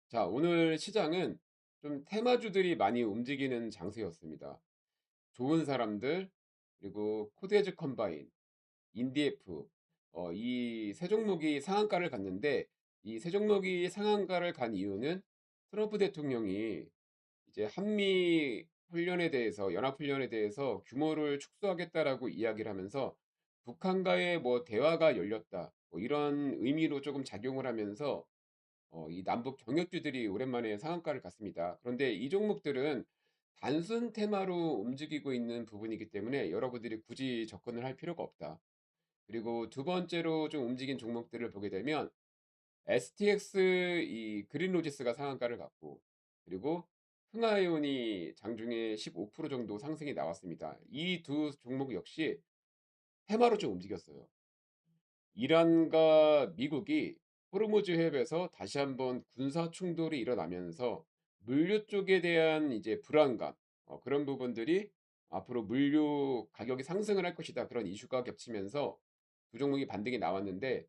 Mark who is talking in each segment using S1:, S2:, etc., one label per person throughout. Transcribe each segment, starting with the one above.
S1: 자, 오늘 시장은 좀 테마주들이 많이 움직이는 장세였습니다. 좋은 사람들, 그리고 코드에즈 컴바인, 인디에프, 이 세 종목이 상한가를 갔는데, 이 세 종목이 상한가를 간 이유는 트럼프 대통령이 이제 한미 훈련에 대해서, 연합훈련에 대해서 규모를 축소하겠다라고 이야기를 하면서 북한과의 뭐 대화가 열렸다, 뭐 이런 의미로 조금 작용을 하면서 이 남북 경협주들이 오랜만에 상한가를 갔습니다. 그런데 이 종목들은 단순 테마로 움직이고 있는 부분이기 때문에 여러분들이 굳이 접근을 할 필요가 없다. 그리고 두 번째로 좀 움직인 종목들을 보게 되면 STX 이 그린로지스가 상한가를 갔고, 그리고 흥하이온이 장중에 15% 정도 상승이 나왔습니다. 이 두 종목 역시 테마로 좀 움직였어요. 이란과 미국이 호르무즈 해협에서 다시 한번 군사 충돌이 일어나면서 물류 쪽에 대한 이제 불안감, 그런 부분들이 앞으로 물류 가격이 상승을 할 것이다, 그런 이슈가 겹치면서 두 종목이 반등이 나왔는데,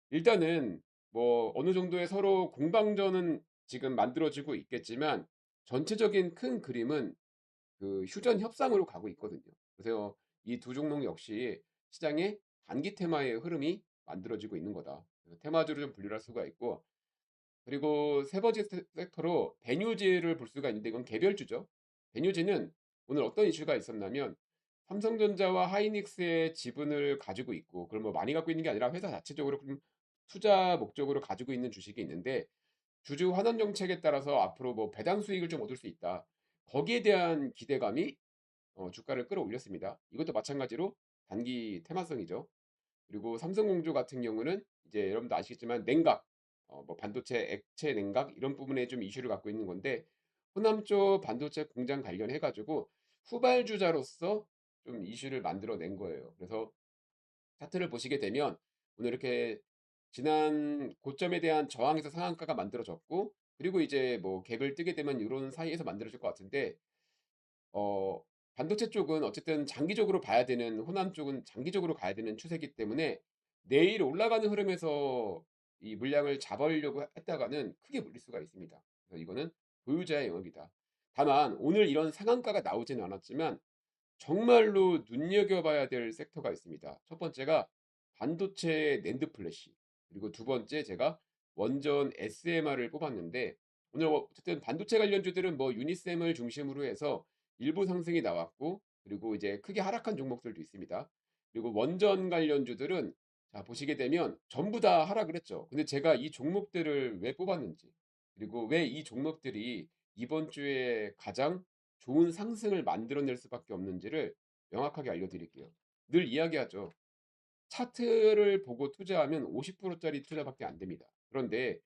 S1: 일단은 뭐 어느 정도의 서로 공방전은 지금 만들어지고 있겠지만 전체적인 큰 그림은 그 휴전 협상으로 가고 있거든요. 그래서 이 두 종목 역시 시장의 단기 테마의 흐름이 만들어지고 있는 거다. 그래서 테마주로 좀 분류할 수가 있고, 그리고 세 번째 섹터로 베뉴즈를 볼 수가 있는데 이건 개별주죠. 베뉴즈는 오늘 어떤 이슈가 있었냐면 삼성전자와 하이닉스의 지분을 가지고 있고, 그걸 뭐 많이 갖고 있는 게 아니라 회사 자체적으로 좀 투자 목적으로 가지고 있는 주식이 있는데, 주주 환원 정책에 따라서 앞으로 뭐 배당 수익을 좀 얻을 수 있다, 거기에 대한 기대감이 주가를 끌어올렸습니다. 이것도 마찬가지로 단기 테마성이죠. 그리고 삼성공조 같은 경우는 이제 여러분도 아시겠지만 냉각, 뭐 반도체 액체 냉각 이런 부분에 좀 이슈를 갖고 있는 건데, 호남 쪽 반도체 공장 관련해 가지고 후발주자로서 좀 이슈를 만들어낸 거예요. 그래서 차트를 보시게 되면 오늘 이렇게 지난 고점에 대한 저항에서 상한가가 만들어졌고, 그리고 이제 뭐 갭을 뜨게 되면 이런 사이에서 만들어질 것 같은데, 어 반도체 쪽은 어쨌든 장기적으로 봐야 되는, 호남 쪽은 장기적으로 가야 되는 추세이기 때문에 내일 올라가는 흐름에서 이 물량을 잡으려고 했다가는 크게 물릴 수가 있습니다. 그래서 이거는 보유자의 영역이다. 다만 오늘 이런 상한가가 나오지는 않았지만 정말로 눈여겨봐야 될 섹터가 있습니다. 첫 번째가 반도체 낸드 플래시, 그리고 두 번째 제가 원전 SMR을 뽑았는데, 오늘 뭐 어쨌든 반도체 관련주들은 뭐 유니셈을 중심으로 해서 일부 상승이 나왔고, 그리고 이제 크게 하락한 종목들도 있습니다. 그리고 원전 관련주들은 자 보시게 되면 전부 다 하락을 했죠. 근데 제가 이 종목들을 왜 뽑았는지, 그리고 왜 이 종목들이 이번 주에 가장 좋은 상승을 만들어낼 수밖에 없는지를 명확하게 알려드릴게요. 늘 이야기하죠. 차트를 보고 투자하면 50%짜리 투자밖에 안 됩니다. 그런데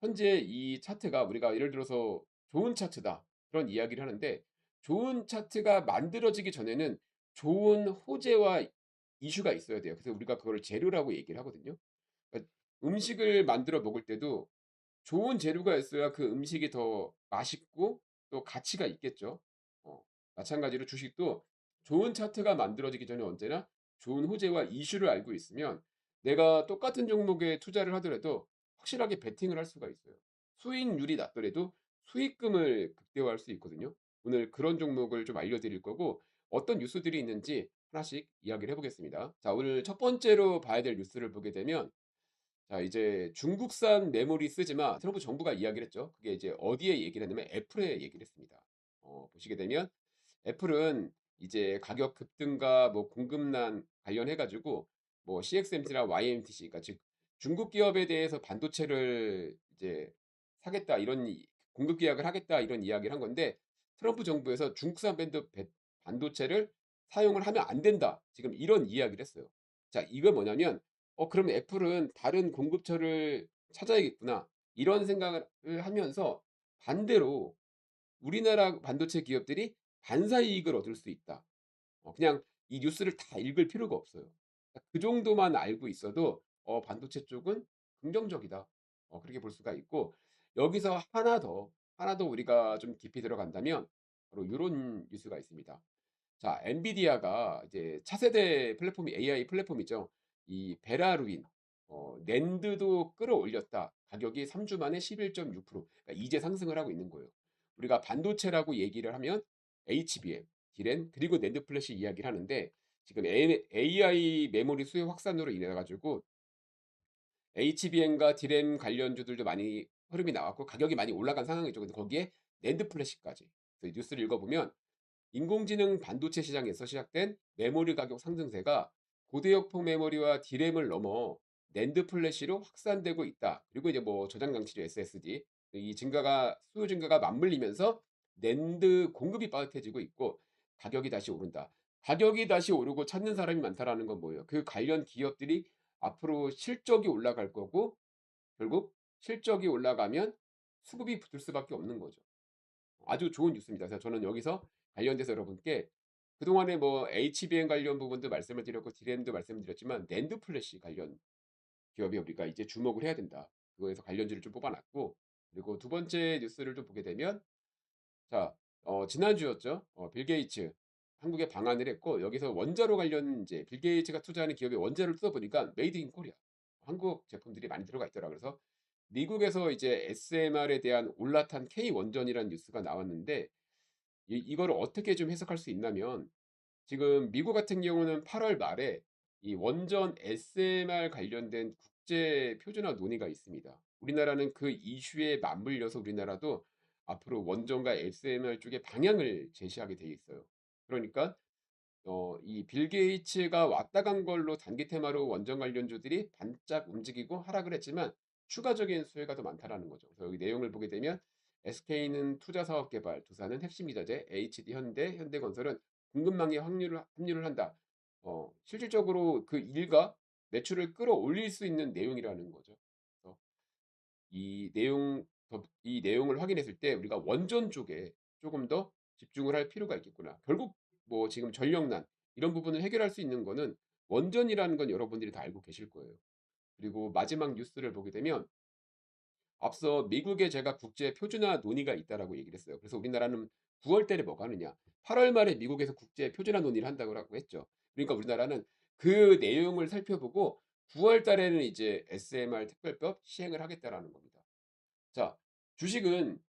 S1: 현재 이 차트가, 우리가 예를 들어서 좋은 차트다, 그런 이야기를 하는데, 좋은 차트가 만들어지기 전에는 좋은 호재와 이슈가 있어야 돼요. 그래서 우리가 그걸 재료라고 얘기를 하거든요. 그러니까 음식을 만들어 먹을 때도 좋은 재료가 있어야 그 음식이 더 맛있고 또 가치가 있겠죠. 어, 마찬가지로 주식도 좋은 차트가 만들어지기 전에 언제나 좋은 호재와 이슈를 알고 있으면 내가 똑같은 종목에 투자를 하더라도 확실하게 베팅을 할 수가 있어요. 수익률이 낮더라도 수익금을 극대화할 수 있거든요. 오늘 그런 종목을 좀 알려드릴 거고, 어떤 뉴스들이 있는지 하나씩 이야기를 해보겠습니다. 자, 오늘 첫 번째로 봐야 될 뉴스를 보게 되면, 자, 이제 중국산 메모리 쓰지 마. 트럼프 정부가 이야기를 했죠. 그게 이제 어디에 얘기를 했냐면 애플에 얘기를 했습니다. 보시게 되면 애플은 이제 가격 급등과 뭐 공급난 관련해 가지고 뭐 CXMT나 YMTC, 그러니까 즉 중국 기업에 대해서 반도체를 이제 사겠다, 이런 공급 계약을 하겠다, 이런 이야기를 한 건데, 트럼프 정부에서 중국산 반도체를 사용을 하면 안 된다, 지금 이런 이야기를 했어요. 자, 이거 뭐냐면 그럼 애플은 다른 공급처를 찾아야겠구나, 이런 생각을 하면서 반대로 우리나라 반도체 기업들이 반사 이익을 얻을 수 있다. 그냥 이 뉴스를 다 읽을 필요가 없어요. 그 정도만 알고 있어도 반도체 쪽은 긍정적이다, 그렇게 볼 수가 있고, 여기서 하나 더 우리가 좀 깊이 들어간다면 바로 요런 뉴스가 있습니다. 자, 엔비디아가 이제 차세대 플랫폼이 AI 플랫폼이죠. 이 베라루인. 낸드도 끌어올렸다. 가격이 3주 만에 11.6%, 그러니까 이제 상승을 하고 있는 거예요. 우리가 반도체라고 얘기를 하면 HBM, 디램 그리고 낸드 플래시 이야기를 하는데, 지금 AI 메모리 수요 확산으로 인해 가지고 HBM과 디램 관련주들도 많이 흐름이 나왔고 가격이 많이 올라간 상황이죠. 근데 거기에 낸드 플래시까지. 그래서 뉴스를 읽어보면 인공지능 반도체 시장에서 시작된 메모리 가격 상승세가 고대역폭 메모리와 디램을 넘어 낸드 플래시로 확산되고 있다. 그리고 이제 뭐 저장 장치죠, SSD. 이 증가가 수요 증가가 맞물리면서 낸드 공급이 빠듯해지고 있고 가격이 다시 오른다. 가격이 다시 오르고 찾는 사람이 많다라는 건 뭐예요? 그 관련 기업들이 앞으로 실적이 올라갈 거고, 결국 실적이 올라가면 수급이 붙을 수밖에 없는 거죠. 아주 좋은 뉴스입니다. 그래서 저는 여기서 관련돼서 여러분께 그동안에 뭐 HBM 관련 부분도 말씀을 드렸고 디램도 말씀드렸지만 낸드 플래시 관련 기업에 우리가 이제 주목을 해야 된다. 그거에서 관련주를 좀 뽑아놨고, 그리고 두 번째 뉴스를 좀 보게 되면, 자, 지난주였죠. 빌 게이츠 한국에 방한을 했고 여기서 원자로 관련 이제 빌 게이츠가 투자하는 기업의 원자를 뜯어보니까 메이드 인 코리아 한국 제품들이 많이 들어가 있더라. 그래서 미국에서 이제 SMR에 대한 올라탄 K 원전이라는 뉴스가 나왔는데, 이거를 어떻게 좀 해석할 수 있냐면, 지금 미국 같은 경우는 8월 말에 이 원전 SMR 관련된 국제 표준화 논의가 있습니다. 우리나라는 그 이슈에 맞물려서 우리나라도 앞으로 원전과 SMR 쪽에 방향을 제시하게 돼 있어요. 그러니까 이 빌 게이츠가 왔다 간 걸로 단기 테마로 원전 관련주들이 반짝 움직이고 하락을 했지만 추가적인 수혜가 더 많다라는 거죠. 그래서 여기 내용을 보게 되면 SK는 투자 사업 개발, 두산은 핵심 기자재, HD 현대, 현대건설은 공급망에 합류를 한다. 실질적으로 그 일가 매출을 끌어올릴 수 있는 내용이라는 거죠. 그래서 이 내용을 확인했을 때 우리가 원전 쪽에 조금 더 집중을 할 필요가 있겠구나. 결국 뭐 지금 전력난 이런 부분을 해결할 수 있는 거는 원전이라는 건 여러분들이 다 알고 계실 거예요. 그리고 마지막 뉴스를 보게 되면 앞서 미국에 제가 국제 표준화 논의가 있다라고 얘기를 했어요. 그래서 우리나라는 9월 달에 뭐가 하느냐? 8월 말에 미국에서 국제 표준화 논의를 한다고 했죠. 그러니까 우리나라는 그 내용을 살펴보고 9월 달에는 이제 SMR 특별법 시행을 하겠다라는 겁니다. 자, 주식은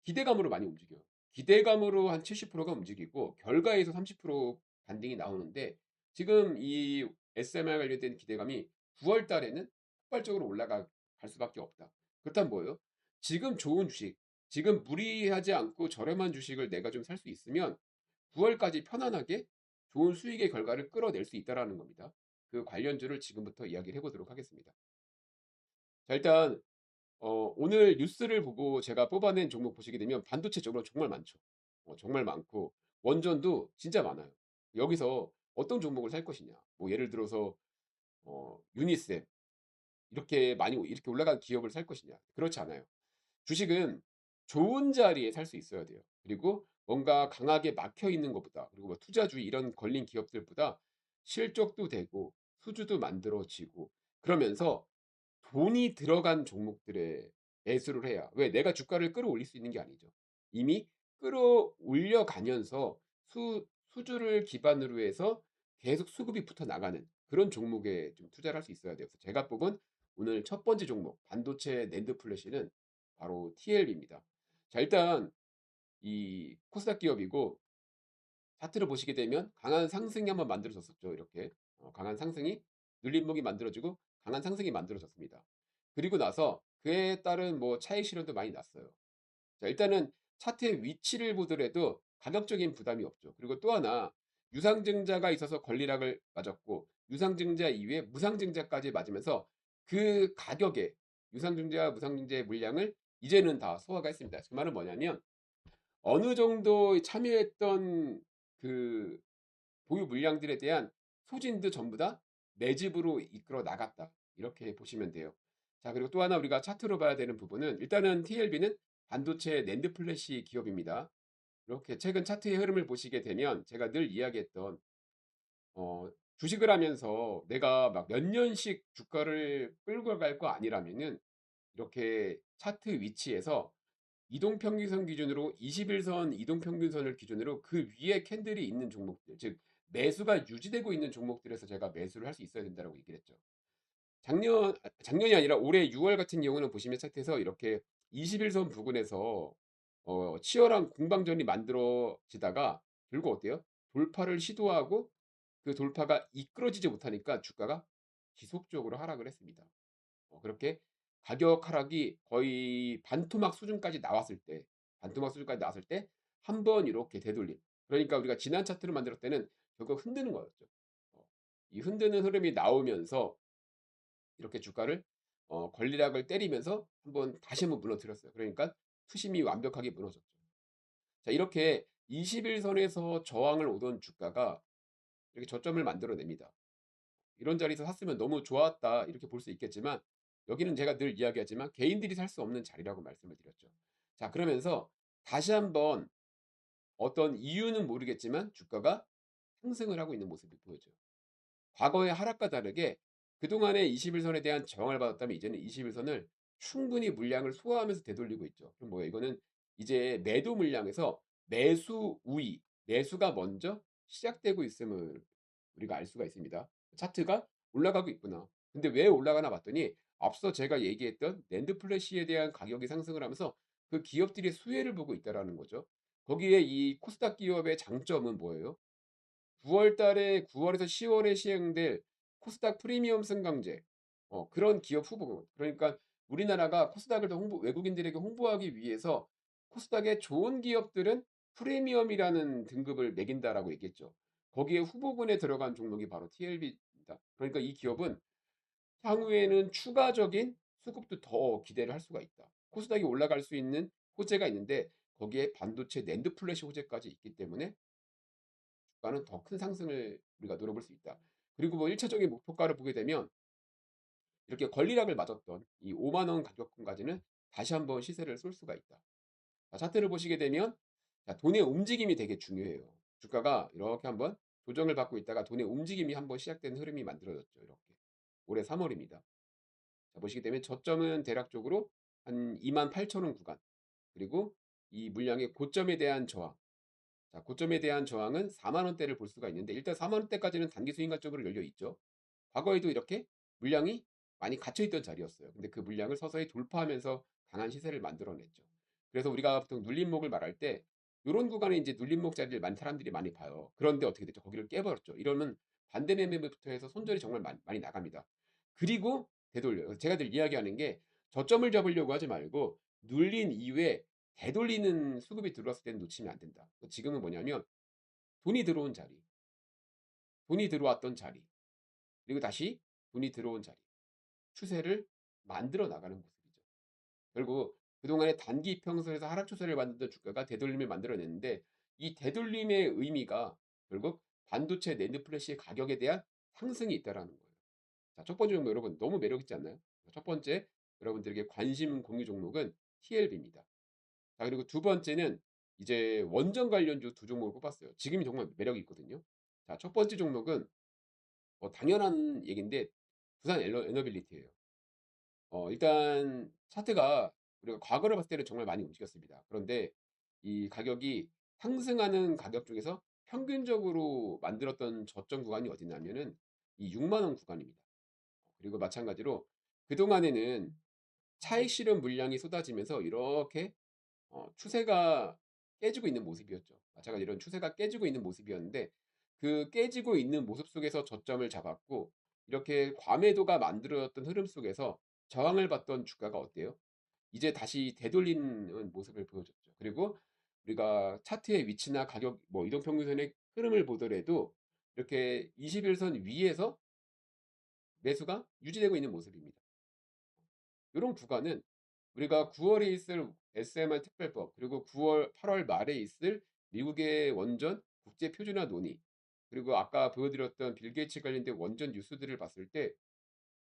S1: 기대감으로 많이 움직여요. 기대감으로 한 70%가 움직이고 결과에서 30% 반등이 나오는데, 지금 이 SMR 관련된 기대감이 9월 달에는 폭발적으로 올라갈 수밖에 없다. 그렇다면 뭐예요? 지금 좋은 주식, 지금 무리하지 않고 저렴한 주식을 내가 좀 살 수 있으면 9월까지 편안하게 좋은 수익의 결과를 끌어낼 수 있다라는 겁니다. 그 관련주를 지금부터 이야기를 해보도록 하겠습니다. 자, 일단 오늘 뉴스를 보고 제가 뽑아낸 종목 보시게 되면 반도체 쪽으로 정말 많죠. 정말 많고 원전도 진짜 많아요. 여기서 어떤 종목을 살 것이냐. 뭐 예를 들어서 유니셈 이렇게 많이 이렇게 올라간 기업을 살 것이냐. 그렇지 않아요. 주식은 좋은 자리에 살 수 있어야 돼요. 그리고 뭔가 강하게 막혀 있는 것보다, 그리고 뭐 투자주의 이런 걸린 기업들보다 실적도 되고 수주도 만들어지고 그러면서 돈이 들어간 종목들에 매수를 해야, 왜 내가 주가를 끌어올릴 수 있는 게 아니죠. 이미 끌어올려 가면서 수주를 기반으로 해서 계속 수급이 붙어 나가는 그런 종목에 좀 투자를 할 수 있어야 돼요. 그래서 제가 뽑은 오늘 첫 번째 종목 반도체 낸드 플래시는 바로 TLB입니다. 자, 일단 이 코스닥 기업이고 차트를 보시게 되면 강한 상승이 한번 만들어졌었죠. 이렇게 강한 상승이 눌림목이 만들어지고 강한 상승이 만들어졌습니다. 그리고 나서 그에 따른 뭐 차익 실현도 많이 났어요. 자, 일단은 차트의 위치를 보더라도 가격적인 부담이 없죠. 그리고 또 하나 유상증자가 있어서 권리락을 맞았고 유상증자 이후에 무상증자까지 맞으면서 그 가격에 유상증자와 무상증자의 물량을 이제는 다 소화가 했습니다. 그 말은 뭐냐면 어느 정도 참여했던 그 보유 물량들에 대한 소진도 전부 다 매집으로 이끌어 나갔다. 이렇게 보시면 돼요. 자, 그리고 또 하나 우리가 차트로 봐야 되는 부분은, 일단은 TLB는 반도체 낸드 플래시 기업입니다. 이렇게 최근 차트의 흐름을 보시게 되면 제가 늘 이야기했던 주식을 하면서 내가 막 몇 년씩 주가를 끌고 갈 거 아니라면은 이렇게 차트 위치에서 이동평균선 기준으로 21선 이동평균선을 기준으로 그 위에 캔들이 있는 종목들, 즉 매수가 유지되고 있는 종목들에서 제가 매수를 할 수 있어야 된다고 얘기를 했죠. 작년이 아니라 올해 6월 같은 경우는 보시면 차트에서 이렇게 21선 부근에서 치열한 공방전이 만들어지다가 결국 어때요? 돌파를 시도하고 그 돌파가 이끌어지지 못하니까 주가가 지속적으로 하락을 했습니다. 그렇게 가격 하락이 거의 반토막 수준까지 나왔을 때 한 번 이렇게 되돌림. 그러니까 우리가 지난 차트를 만들 때는 결국 흔드는 거였죠. 어 이 흔드는 흐름이 나오면서 이렇게 주가를 권리락을 때리면서 다시 한번 무너뜨렸어요. 그러니까 투심이 완벽하게 무너졌죠. 자, 이렇게 21 선에서 저항을 오던 주가가 이렇게 저점을 만들어냅니다. 이런 자리에서 샀으면 너무 좋았다 이렇게 볼 수 있겠지만 여기는 제가 늘 이야기하지만 개인들이 살 수 없는 자리라고 말씀을 드렸죠. 자, 그러면서 다시 한번 어떤 이유는 모르겠지만 주가가 상승을 하고 있는 모습이 보여져요. 과거의 하락과 다르게 그동안의 21 선에 대한 저항을 받았다면 이제는 21 선을 충분히 물량을 소화하면서 되돌리고 있죠. 그럼 뭐예요? 이거는 이제 매도 물량에서 매수 우위, 매수가 먼저 시작되고 있음을 우리가 알 수가 있습니다. 차트가 올라가고 있구나. 근데 왜 올라가나 봤더니 앞서 제가 얘기했던 낸드 플래시에 대한 가격이 상승을 하면서 그 기업들이 수혜를 보고 있다라는 거죠. 거기에 이 코스닥 기업의 장점은 뭐예요? 9월 달에 9월에서 10월에 시행될 코스닥 프리미엄 승강제, 그런 기업 후보, 그러니까 우리나라가 코스닥을 더 외국인들에게 홍보하기 위해서 코스닥의 좋은 기업들은 프리미엄이라는 등급을 매긴다라고 얘기했죠. 거기에 후보군에 들어간 종목이 바로 TLB입니다. 그러니까 이 기업은 향후에는 추가적인 수급도 더 기대를 할 수가 있다. 코스닥이 올라갈 수 있는 호재가 있는데 거기에 반도체 낸드 플래시 호재까지 있기 때문에 주가는 더 큰 상승을 우리가 노려볼 수 있다. 그리고 뭐 1차적인 목표가를 보게 되면 이렇게 권리락을 맞았던 이 5만 원 가격권까지는 다시 한번 시세를 쏠 수가 있다. 자, 차트를 보시게 되면 자, 돈의 움직임이 되게 중요해요. 주가가 이렇게 한번 조정을 받고 있다가 돈의 움직임이 한번 시작된 흐름이 만들어졌죠. 이렇게 올해 3월입니다. 자, 보시게 되면 저점은 대략적으로 한 28,000원 구간, 그리고 이 물량의 고점에 대한 저항, 자, 고점에 대한 저항은 4만 원대를 볼 수가 있는데 일단 4만 원대까지는 단기 수익 관점으로 열려 있죠. 과거에도 이렇게 물량이 많이 갇혀 있던 자리였어요. 근데 그 물량을 서서히 돌파하면서 강한 시세를 만들어냈죠. 그래서 우리가 보통 눌림목을 말할 때 이런 구간에 이제 눌림목 자리를 많은 사람들이 많이 봐요. 그런데 어떻게 됐죠? 거기를 깨버렸죠. 이러면 반대 매매부터 해서 손절이 정말 많이 나갑니다. 그리고 되돌려요. 제가 늘 이야기하는 게 저점을 잡으려고 하지 말고 눌린 이후에 되돌리는 수급이 들어왔을 때는 놓치면 안 된다. 지금은 뭐냐면 돈이 들어온 자리, 돈이 들어왔던 자리, 그리고 다시 돈이 들어온 자리, 추세를 만들어 나가는 모습이죠. 결국 그동안의 단기 평선에서 하락 추세를 만들던 주가가 되돌림을 만들어냈는데 이 되돌림의 의미가 결국 반도체 낸드 플래시의 가격에 대한 상승이 있다라는 거예요. 자, 첫 번째 종목 여러분 너무 매력 있지 않나요? 첫 번째 여러분들에게 관심 공유 종목은 TLB입니다. 자, 그리고 두 번째는 이제 원전 관련주 두 종목을 뽑았어요. 지금이 정말 매력이 있거든요. 자, 첫 번째 종목은 당연한 얘기인데 두산 에너빌리티예요. 일단 차트가 우리가 과거를 봤을 때는 정말 많이 움직였습니다. 그런데 이 가격이 상승하는 가격 중에서 평균적으로 만들었던 저점 구간이 어디냐면은 이 6만 원 구간입니다. 그리고 마찬가지로 그동안에는 차익 실현 물량이 쏟아지면서 이렇게 추세가 깨지고 있는 모습이었죠. 마찬가지로 이런 추세가 깨지고 있는 모습이었는데 그 깨지고 있는 모습 속에서 저점을 잡았고 이렇게 과매도가 만들어졌던 흐름 속에서 저항을 받던 주가가 어때요? 이제 다시 되돌리는 모습을 보여줬죠. 그리고 우리가 차트의 위치나 가격 뭐 이동평균선의 흐름을 보더라도 이렇게 21선 위에서 매수가 유지되고 있는 모습입니다. 이런 구간은 우리가 9월에 있을 SMR 특별법, 그리고 8월 말에 있을 미국의 원전 국제 표준화 논의, 그리고 아까 보여드렸던 빌 게이츠 관련된 원전 뉴스들을 봤을 때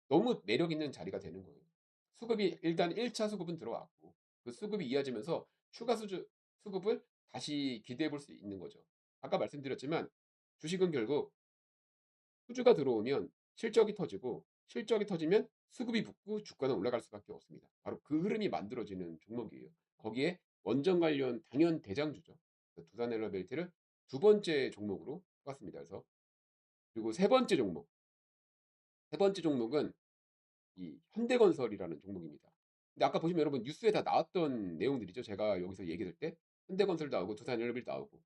S1: 너무 매력 있는 자리가 되는 거예요. 수급이 일단 1차 수급은 들어왔고 그 수급이 이어지면서 수급을 다시 기대해 볼 수 있는 거죠. 아까 말씀드렸지만 주식은 결국 수주가 들어오면 실적이 터지고 실적이 터지면 수급이 붙고 주가는 올라갈 수밖에 없습니다. 바로 그 흐름이 만들어지는 종목이에요. 거기에 원전 관련 당연 대장주죠. 두산 엘러베이터를 두 번째 종목으로 뽑았습니다. 그래서 그리고 세 번째 종목은 이 현대건설이라는 종목입니다. 근데 아까 보시면 여러분 뉴스에 다 나왔던 내용들이죠. 제가 여기서 얘기할 때 현대건설 나오고 두산에너빌 나오고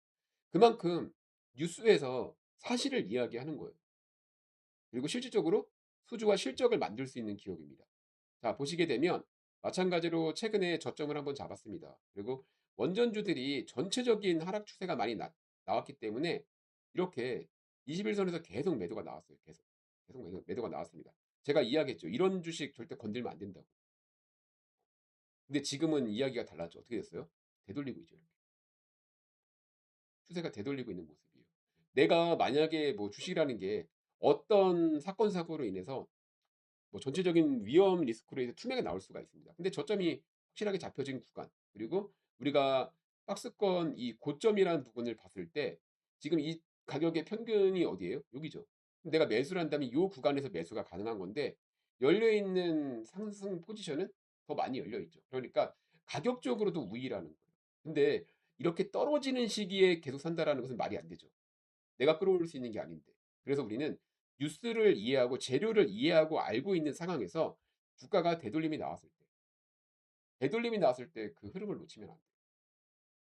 S1: 그만큼 뉴스에서 사실을 이야기하는 거예요. 그리고 실질적으로 수주와 실적을 만들 수 있는 기업입니다. 자, 보시게 되면 마찬가지로 최근에 저점을 한번 잡았습니다. 그리고 원전주들이 전체적인 하락 추세가 많이 나왔기 때문에 이렇게 21선에서 계속 매도가 나왔어요. 계속 매도가 나왔습니다. 제가 이야기했죠. 이런 주식 절대 건들면 안 된다고. 근데 지금은 이야기가 달랐죠. 어떻게 됐어요? 되돌리고 있죠. 이렇게. 추세가 되돌리고 있는 모습이에요. 내가 만약에 뭐 주식이라는 게 어떤 사건 사고로 인해서 뭐 전체적인 위험 리스크로 해서 투명하게 나올 수가 있습니다. 근데 저점이 확실하게 잡혀진 구간 그리고 우리가 박스권 이 고점이라는 부분을 봤을 때 지금 이 가격의 평균이 어디예요? 여기죠. 내가 매수를 한다면 이 구간에서 매수가 가능한 건데 열려 있는 상승 포지션은 더 많이 열려 있죠. 그러니까 가격적으로도 우위라는 거예요. 근데 이렇게 떨어지는 시기에 계속 산다라는 것은 말이 안 되죠. 내가 끌어올릴 수 있는 게 아닌데. 그래서 우리는 뉴스를 이해하고 재료를 이해하고 알고 있는 상황에서 주가가 되돌림이 나왔을 때 그 흐름을 놓치면 안 돼요.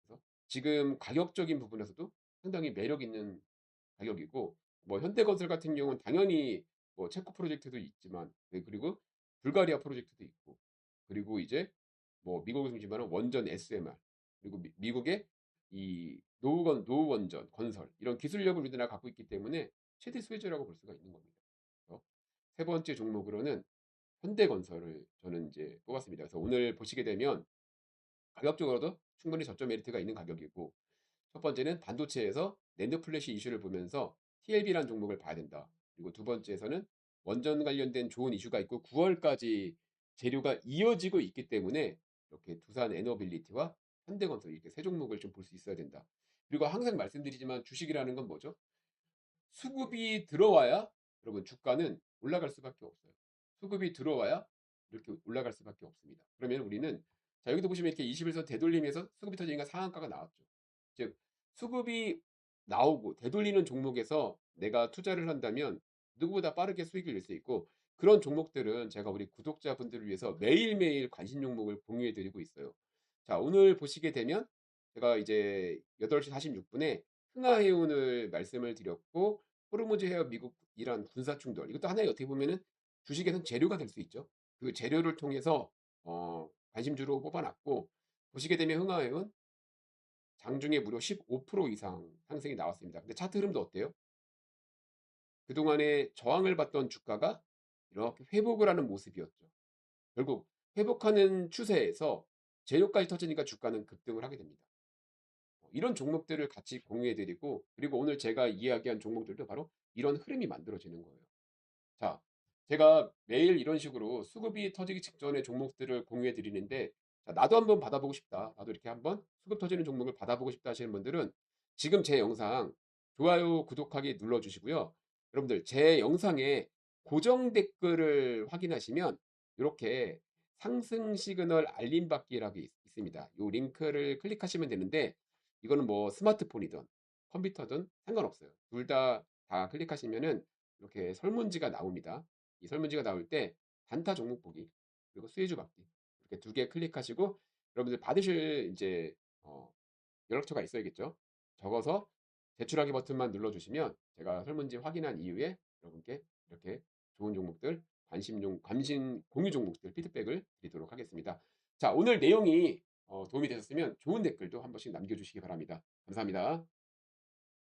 S1: 그래서 지금 가격적인 부분에서도 상당히 매력 있는 가격이고 뭐 현대건설 같은 경우는 당연히 뭐 체코 프로젝트도 있지만 네, 그리고 불가리아 프로젝트도 있고 그리고 이제 뭐 미국을 중심으로 원전 SMR 그리고 미국의 이 노후 원전 건설 이런 기술력을 우리나라가 갖고 있기 때문에 최대 수혜주라고 볼 수가 있는 겁니다. 그래서 세 번째 종목으로는 현대건설을 저는 이제 뽑았습니다. 그래서 오늘 보시게 되면 가격적으로도 충분히 저점 메리트가 있는 가격이고 첫 번째는 반도체에서 낸드 플래시 이슈를 보면서 TLB라는 종목을 봐야 된다. 그리고 두 번째에서는 원전 관련된 좋은 이슈가 있고 9월까지 재료가 이어지고 있기 때문에 이렇게 두산 에너빌리티와 현대건설 이렇게 세 종목을 좀 볼 수 있어야 된다. 그리고 항상 말씀드리지만 주식이라는 건 뭐죠? 수급이 들어와야 여러분 주가는 올라갈 수밖에 없어요. 수급이 들어와야 이렇게 올라갈 수밖에 없습니다. 그러면 우리는 자 여기도 보시면 이렇게 21선 되돌림에서 수급이 터지니까 상한가가 나왔죠. 즉 수급이 나오고 되돌리는 종목에서 내가 투자를 한다면 누구보다 빠르게 수익을 낼 수 있고 그런 종목들은 제가 우리 구독자분들을 위해서 매일매일 관심 종목을 공유해 드리고 있어요. 자, 오늘 보시게 되면 제가 이제 8시 46분에 흥하해운을 말씀을 드렸고 호르무즈 해협 미국 이란 군사 충돌 이것도 하나의 어떻게 보면은 주식에선 재료가 될 수 있죠. 그 재료를 통해서 관심주로 뽑아놨고 보시게 되면 흥하해운 장중에 무려 15% 이상 상승이 나왔습니다. 근데 차트 흐름도 어때요? 그동안에 저항을 받던 주가가 이렇게 회복을 하는 모습이었죠. 결국 회복하는 추세에서 재료까지 터지니까 주가는 급등을 하게 됩니다. 이런 종목들을 같이 공유해 드리고 그리고 오늘 제가 이야기한 종목들도 바로 이런 흐름이 만들어지는 거예요. 자, 제가 매일 이런 식으로 수급이 터지기 직전에 종목들을 공유해 드리는데 자, 나도 한번 받아보고 싶다. 나도 이렇게 한번 수급 터지는 종목을 받아보고 싶다 하시는 분들은 지금 제 영상 좋아요, 구독하기 눌러주시고요. 여러분들 제 영상에 고정 댓글을 확인하시면 이렇게 상승 시그널 알림 받기라고 있습니다. 이 링크를 클릭하시면 되는데 이거는 뭐 스마트폰이든 컴퓨터든 상관없어요. 둘 다 클릭하시면은 이렇게 설문지가 나옵니다. 이 설문지가 나올 때 단타 종목 보기 그리고 수혜주 받기 이렇게 두 개 클릭하시고 여러분들 받으실 이제 연락처가 있어야겠죠. 적어서 제출하기 버튼만 눌러주시면 제가 설문지 확인한 이후에 여러분께 이렇게 좋은 종목들 관심 공유 종목들 피드백을 드리도록 하겠습니다. 자, 오늘 내용이 도움이 되셨으면 좋은 댓글도 한 번씩 남겨주시기 바랍니다. 감사합니다.